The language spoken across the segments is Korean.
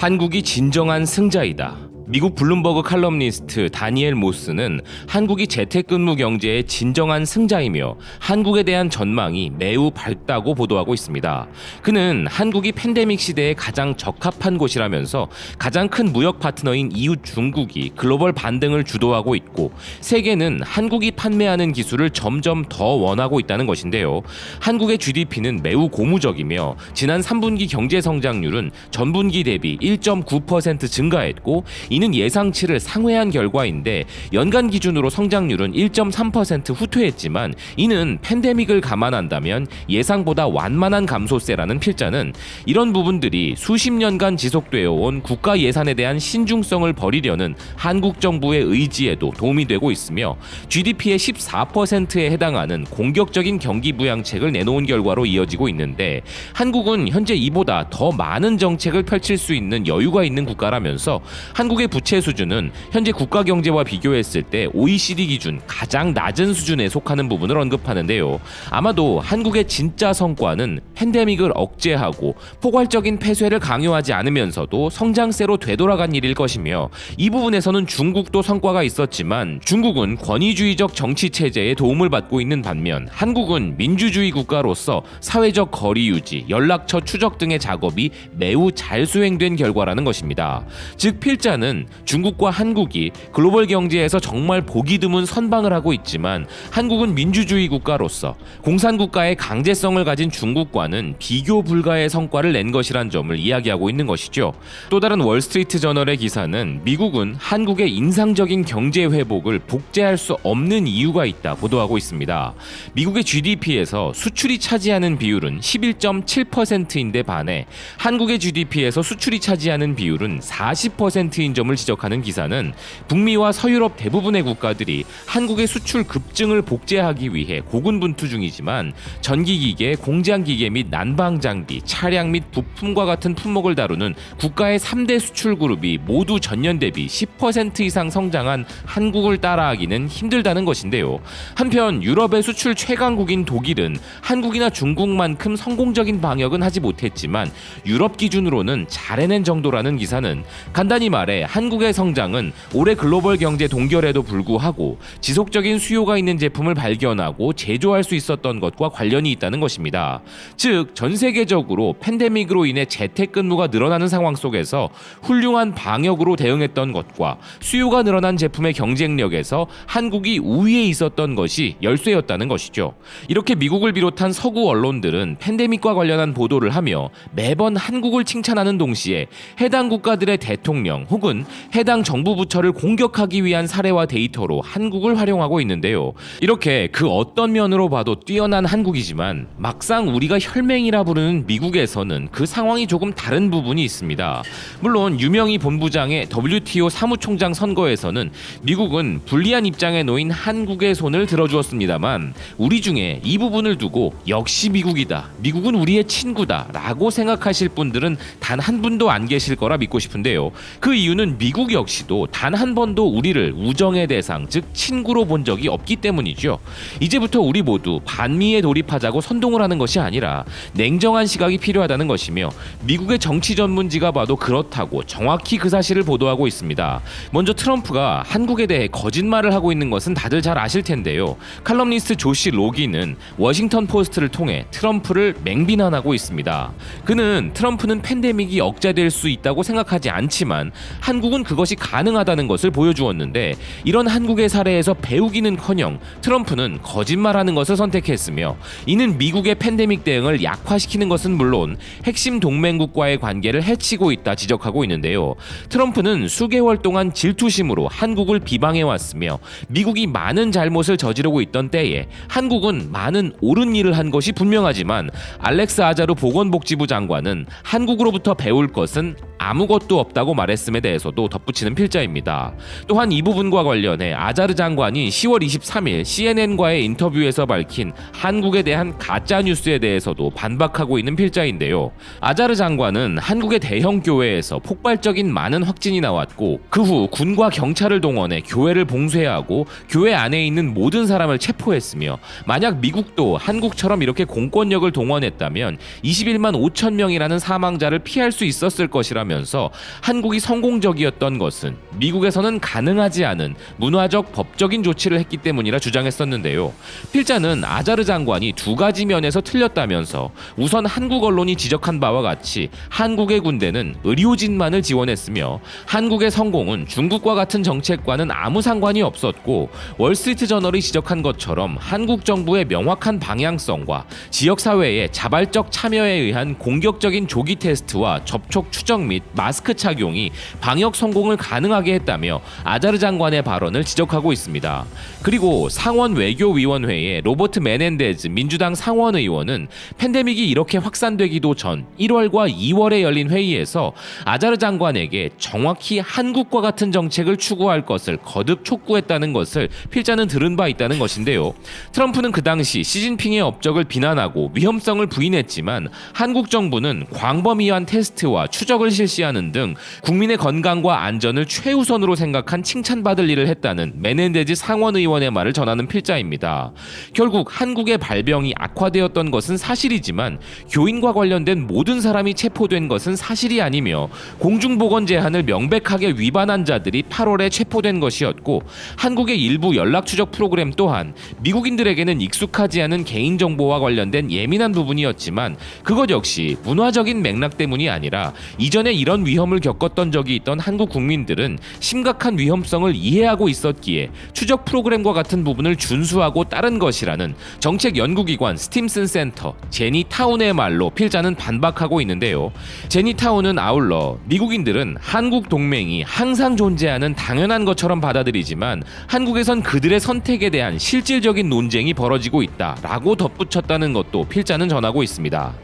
한국이 진정한 승자이다. 미국 블룸버그 칼럼니스트 다니엘 모스는 한국이 재택근무 경제의 진정한 승자이며 한국에 대한 전망이 매우 밝다고 보도하고 있습니다. 그는 한국이 팬데믹 시대에 가장 적합한 곳이라면서 가장 큰 무역 파트너인 이웃 중국이 글로벌 반등을 주도하고 있고 세계는 한국이 판매하는 기술을 점점 더 원하고 있다는 것인데요. 한국의 GDP는 매우 고무적이며 지난 3분기 경제 성장률은 전분기 대비 1.9% 증가했고 이는 예상치를 상회한 결과인데 연간 기준으로 성장률은 1.3% 후퇴했지만 이는 팬데믹을 감안한다면 예상보다 완만한 감소세라는 필자는 이런 부분들이 수십 년간 지속되어 온 국가 예산에 대한 신중성을 버리려는 한국 정부의 의지에도 도움이 되고 있으며 GDP의 14%에 해당하는 공격적인 경기 부양책을 내놓은 결과로 이어지고 있는데 한국은 현재 이보다 더 많은 정책을 펼칠 수 있는 여유가 있는 국가라면서 한국의 부채 수준은 현재 국가 경제와 비교했을 때 OECD 기준 가장 낮은 수준에 속하는 부분을 언급하는데요. 아마도 한국의 진짜 성과는 팬데믹을 억제하고 포괄적인 폐쇄를 강요하지 않으면서도 성장세로 되돌아간 일일 것이며 이 부분에서는 중국도 성과가 있었지만 중국은 권위주의적 정치 체제에 도움을 받고 있는 반면 한국은 민주주의 국가로서 사회적 거리 유지, 연락처 추적 등의 작업이 매우 잘 수행된 결과라는 것입니다. 즉 필자는 중국과 한국이 글로벌 경제에서 정말 보기 드문 선방을 하고 있지만 한국은 민주주의 국가로서 공산국가의 강제성을 가진 중국과는 비교 불가의 성과를 낸 것이란 점을 이야기하고 있는 것이죠. 또 다른 월스트리트 저널의 기사는 미국은 한국의 인상적인 경제 회복을 복제할 수 없는 이유가 있다 보도하고 있습니다. 미국의 GDP에서 수출이 차지하는 비율은 11.7%인데 반해 한국의 GDP에서 수출이 차지하는 비율은 40%인 점을 지적하는 기사는 북미와 서유럽 대부분의 국가들이 한국의 수출 급증을 복제하기 위해 고군분투 중이지만 전기기계, 공장기계 및 난방장비, 차량 및 부품과 같은 품목을 다루는 국가의 3대 수출 그룹이 모두 전년 대비 10% 이상 성장한 한국을 따라하기는 힘들다는 것인데요. 한편 유럽의 수출 최강국인 독일은 한국이나 중국만큼 성공적인 방역은 하지 못했지만 유럽 기준으로는 잘 해낸 정도라는 기사는 간단히 말해 한국의 성장은 올해 글로벌 경제 동결에도 불구하고 지속적인 수요가 있는 제품을 발견하고 제조할 수 있었던 것과 관련이 있다는 것입니다. 즉, 전 세계적으로 팬데믹으로 인해 재택근무가 늘어나는 상황 속에서 훌륭한 방역으로 대응했던 것과 수요가 늘어난 제품의 경쟁력에서 한국이 우위에 있었던 것이 열쇠였다는 것이죠. 이렇게 미국을 비롯한 서구 언론들은 팬데믹과 관련한 보도를 하며 매번 한국을 칭찬하는 동시에 해당 국가들의 대통령 혹은 해당 정부 부처를 공격하기 위한 사례와 데이터로 한국을 활용하고 있는데요. 이렇게 그 어떤 면으로 봐도 뛰어난 한국이지만 막상 우리가 혈맹이라 부르는 미국에서는 그 상황이 조금 다른 부분이 있습니다. 물론 유명희 본부장의 WTO 사무총장 선거에서는 미국은 불리한 입장에 놓인 한국의 손을 들어주었습니다만 우리 중에 이 부분을 두고 역시 미국이다, 미국은 우리의 친구다 라고 생각하실 분들은 단 한 분도 안 계실 거라 믿고 싶은데요. 그 이유는 미국 역시도 단 한 번도 우리를 우정의 대상, 즉 친구로 본 적이 없기 때문이죠. 이제부터 우리 모두 반미에 돌입하자고 선동을 하는 것이 아니라 냉정한 시각이 필요하다는 것이며 미국의 정치 전문지가 봐도 그렇다고 정확히 그 사실을 보도하고 있습니다. 먼저 트럼프가 한국에 대해 거짓말을 하고 있는 것은 다들 잘 아실 텐데요. 칼럼니스트 조시 로기는 워싱턴 포스트를 통해 트럼프를 맹비난하고 있습니다. 그는 트럼프는 팬데믹이 억제될 수 있다고 생각하지 않지만 한국은 그것이 가능하다는 것을 보여주었는데 이런 한국의 사례에서 배우기는커녕 트럼프는 거짓말하는 것을 선택했으며 이는 미국의 팬데믹 대응을 약화시키는 것은 물론 핵심 동맹국과의 관계를 해치고 있다 지적하고 있는데요. 트럼프는 수개월 동안 질투심으로 한국을 비방해왔으며 미국이 많은 잘못을 저지르고 있던 때에 한국은 많은 옳은 일을 한 것이 분명하지만 알렉스 아자루 보건복지부 장관은 한국으로부터 배울 것은 아무것도 없다고 말했음에 대해서도 덧붙이는 필자입니다. 또한 이 부분과 관련해 아자르 장관이 10월 23일 CNN과의 인터뷰에서 밝힌 한국에 대한 가짜뉴스에 대해서도 반박하고 있는 필자인데요. 아자르 장관은 한국의 대형 교회에서 폭발적인 많은 확진이 나왔고 그 후 군과 경찰을 동원해 교회를 봉쇄하고 교회 안에 있는 모든 사람을 체포했으며 만약 미국도 한국처럼 이렇게 공권력을 동원했다면 21만 5천 명이라는 사망자를 피할 수 있었을 것이라며 하면서 한국이 성공적이었던 것은 미국에서는 가능하지 않은 문화적 법적인 조치를 했기 때문이라 주장했었는데요. 필자는 아자르 장관이 두 가지 면에서 틀렸다면서 우선 한국 언론이 지적한 바와 같이 한국의 군대는 의료진만을 지원했으며 한국의 성공은 중국과 같은 정책과는 아무 상관이 없었고 월스트리트 저널이 지적한 것처럼 한국 정부의 명확한 방향성과 지역사회의 자발적 참여에 의한 공격적인 조기 테스트와 접촉 추적 및 마스크 착용이 방역 성공을 가능하게 했다며 아자르 장관의 발언을 지적하고 있습니다. 그리고 상원 외교위원회의 로버트 메넨데즈 민주당 상원의원은 팬데믹이 이렇게 확산되기도 전 1월과 2월에 열린 회의에서 아자르 장관에게 정확히 한국과 같은 정책을 추구할 것을 거듭 촉구했다는 것을 필자는 들은 바 있다는 것인데요. 트럼프는 그 당시 시진핑의 업적을 비난하고 위험성을 부인했지만 한국 정부는 광범위한 테스트와 추적을 실시하는 등 국민의 건강과 안전을 최우선으로 생각한 칭찬받을 일을 했다는 메넨데즈 상원의원의 말을 전하는 필자입니다. 결국 한국의 발병이 악화되었던 것은 사실이지만 교인과 관련된 모든 사람이 체포된 것은 사실이 아니며 공중보건 제한을 명백하게 위반한 자들이 8월에 체포된 것이었고 한국의 일부 연락추적 프로그램 또한 미국인들에게는 익숙하지 않은 개인정보와 관련된 예민한 부분이었지만 그것 역시 문화적인 맥락 때문이 아니라 이전에 이런 위험을 겪었던 적이 있던 한국 국민들은 심각한 위험성을 이해하고 있었기에 추적 프로그램과 같은 부분을 준수하고 따른 것이라는 정책 연구기관 스팀슨 센터 제니 타운의 말로 필자는 반박하고 있는데요. 제니 타운은 아울러 미국인들은 한국 동맹이 항상 존재하는 당연한 것처럼 받아들이지만 한국에선 그들의 선택에 대한 실질적인 논쟁이 벌어지고 있다라고 덧붙였다는 것도 필자는 전하고 있습니다.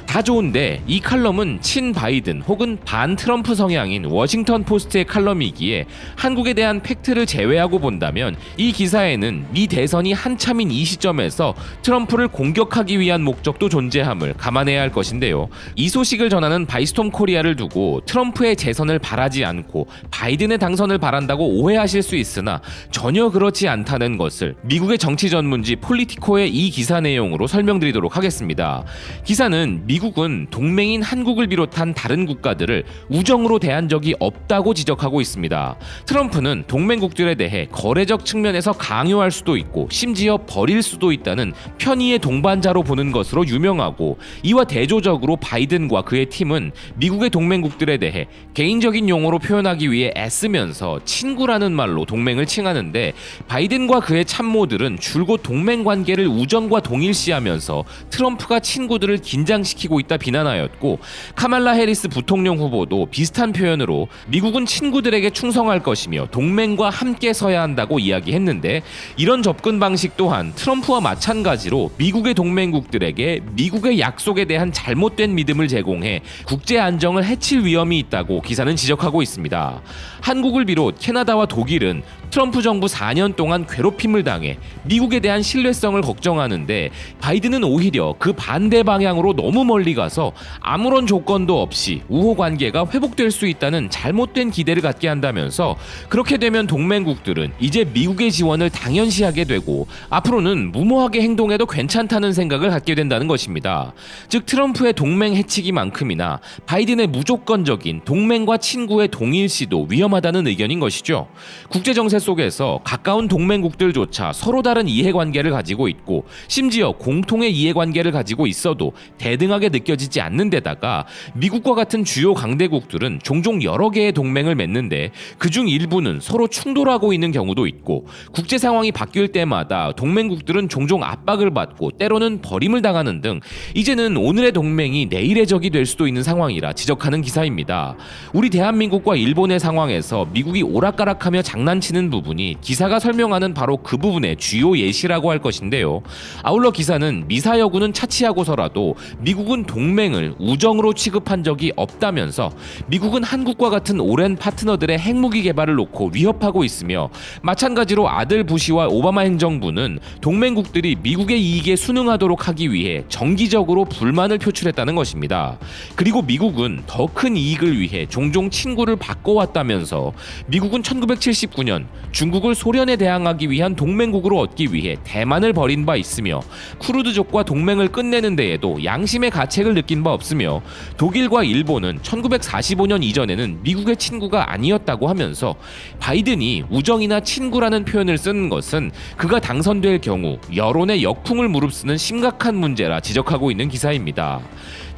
다 좋은데 이 칼럼은 친 바이든 혹은 반 트럼프 성향인 워싱턴 포스트의 칼럼이기에 한국에 대한 팩트를 제외하고 본다면 이 기사에는 미 대선이 한참인 이 시점에서 트럼프를 공격하기 위한 목적도 존재함을 감안해야 할 것인데요. 이 소식을 전하는 바이스톰 코리아를 두고 트럼프의 재선을 바라지 않고 바이든의 당선을 바란다고 오해하실 수 있으나 전혀 그렇지 않다는 것을 미국의 정치 전문지 폴리티코의 이 기사 내용으로 설명드리도록 하겠습니다. 기사는 미국은 동맹인 한국을 비롯한 다른 국가들을 우정으로 대한 적이 없다고 지적하고 있습니다. 트럼프는 동맹국들에 대해 거래적 측면에서 강요할 수도 있고 심지어 버릴 수도 있다는 편의의 동반자로 보는 것으로 유명하고 이와 대조적으로 바이든과 그의 팀은 미국의 동맹국들에 대해 개인적인 용어로 표현하기 위해 애쓰면서 친구라는 말로 동맹을 칭하는데 바이든과 그의 참모들은 줄곧 동맹 관계를 우정과 동일시하면서 트럼프가 친구들을 긴장시키고 있다 비난하였고 카말라 해리스 부통령 후보도 비슷한 표현으로 미국은 친구들에게 충성할 것이며 동맹과 함께 서야 한다고 이야기했는데 이런 접근 방식 또한 트럼프와 마찬가지로 미국의 동맹국들에게 미국의 약속에 대한 잘못된 믿음을 제공해 국제 안정을 해칠 위험이 있다고 기사는 지적하고 있습니다. 한국을 비롯 캐나다와 독일은 트럼프 정부 4년 동안 괴롭힘을 당해 미국에 대한 신뢰성을 걱정하는데 바이든은 오히려 그 반대 방향으로 너무 멀리 가서 아무런 조건도 없이 우호 관계가 회복될 수 있다는 잘못된 기대를 갖게 한다면서 그렇게 되면 동맹국들은 이제 미국의 지원을 당연시하게 되고 앞으로는 무모하게 행동해도 괜찮다는 생각을 갖게 된다는 것입니다. 즉 트럼프의 동맹 해치기만큼이나 바이든의 무조건적인 동맹과 친구의 동일시도 위험하다는 의견인 것이죠. 국제정세 속에서 가까운 동맹국들조차 서로 다른 이해관계를 가지고 있고 심지어 공통의 이해관계를 가지고 있어도 대등하게 느껴지지 않는 데다가 미국과 같은 주요 강대국들은 종종 여러 개의 동맹을 맺는데 그중 일부는 서로 충돌하고 있는 경우도 있고 국제 상황이 바뀔 때마다 동맹국들은 종종 압박을 받고 때로는 버림을 당하는 등 이제는 오늘의 동맹이 내일의 적이 될 수도 있는 상황이라 지적하는 기사입니다. 우리 대한민국과 일본의 상황에서 미국이 오락가락하며 장난치는 부분이 기사가 설명하는 바로 그 부분의 주요 예시라고 할 것인데요. 아울러 기사는 미사 여구는 차치하고서라도 미국은 동맹을 우정으로 취급한 적이 없다면서 미국은 한국과 같은 오랜 파트너들의 핵무기 개발을 놓고 위협하고 있으며 마찬가지로 아들 부시와 오바마 행정부는 동맹국들이 미국의 이익에 순응하도록 하기 위해 정기적으로 불만을 표출했다는 것입니다. 그리고 미국은 더 큰 이익을 위해 종종 친구를 바꿔왔다면서 미국은 1979년 중국을 소련에 대항하기 위한 동맹국으로 얻기 위해 대만을 벌인 바 있으며 쿠르드족과 동맹을 끝내는 데에도 양심의 가책을 느낀 바 없으며 독일과 일본은 1945년 이전에는 미국의 친구가 아니었다고 하면서 바이든이 우정이나 친구라는 표현을 쓰는 것은 그가 당선될 경우 여론의 역풍을 무릅쓰는 심각한 문제라 지적하고 있는 기사입니다.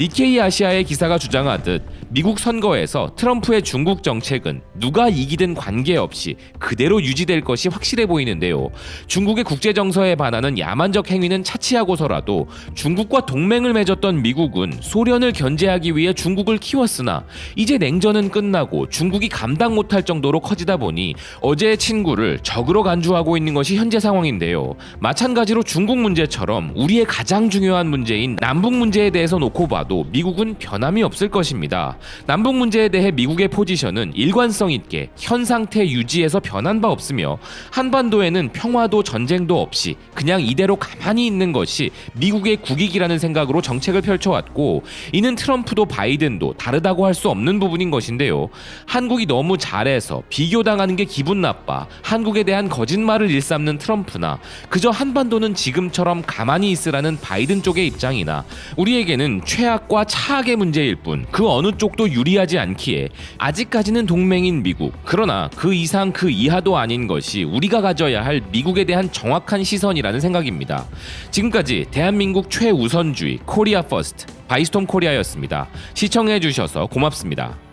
니케이 아시아의 기사가 주장하듯 미국 선거에서 트럼프의 중국 정책은 누가 이기든 관계없이 그대로 유지될 것이 확실해 보이는데요. 중국의 국제정서에 반하는 야만적 행위는 차치하고서라도 중국과 동맹을 맺었던 미국은 소련을 견제하기 위해 중국을 키웠으나 이제 냉전은 끝나고 중국이 감당 못할 정도로 커지다 보니 어제의 친구를 적으로 간주하고 있는 것이 현재 상황인데요. 마찬가지로 중국 문제처럼 우리의 가장 중요한 문제인 남북 문제에 대해서 놓고 봐도 미국은 변함이 없을 것입니다. 남북 문제에 대해 미국의 포지션은 일관성 있게 현 상태 유지에서 변한 바 없으며 한반도에는 평화도 전쟁도 없이 그냥 이대로 가만히 있는 것이 미국의 국익이라는 생각으로 정책을 펼쳐왔고, 이는 트럼프도 바이든도 다르다고 할 수 없는 부분인 것인데요. 한국이 너무 잘해서 비교당하는 게 기분 나빠 한국에 대한 거짓말을 일삼는 트럼프나 그저 한반도는 지금처럼 가만히 있으라는 바이든 쪽의 입장이나 우리에게는 최악과 차악의 문제일 뿐 그 어느 쪽도 유리하지 않기에 아직까지는 동맹인 미국, 그러나 그 이상 그 이하도 아닌 것이 우리가 가져야 할 미국에 대한 정확한 시선이라는 생각입니다. 지금까지 대한민국 최우선주의 코리아 퍼스트 바이스톰 코리아였습니다. 시청해주셔서 고맙습니다.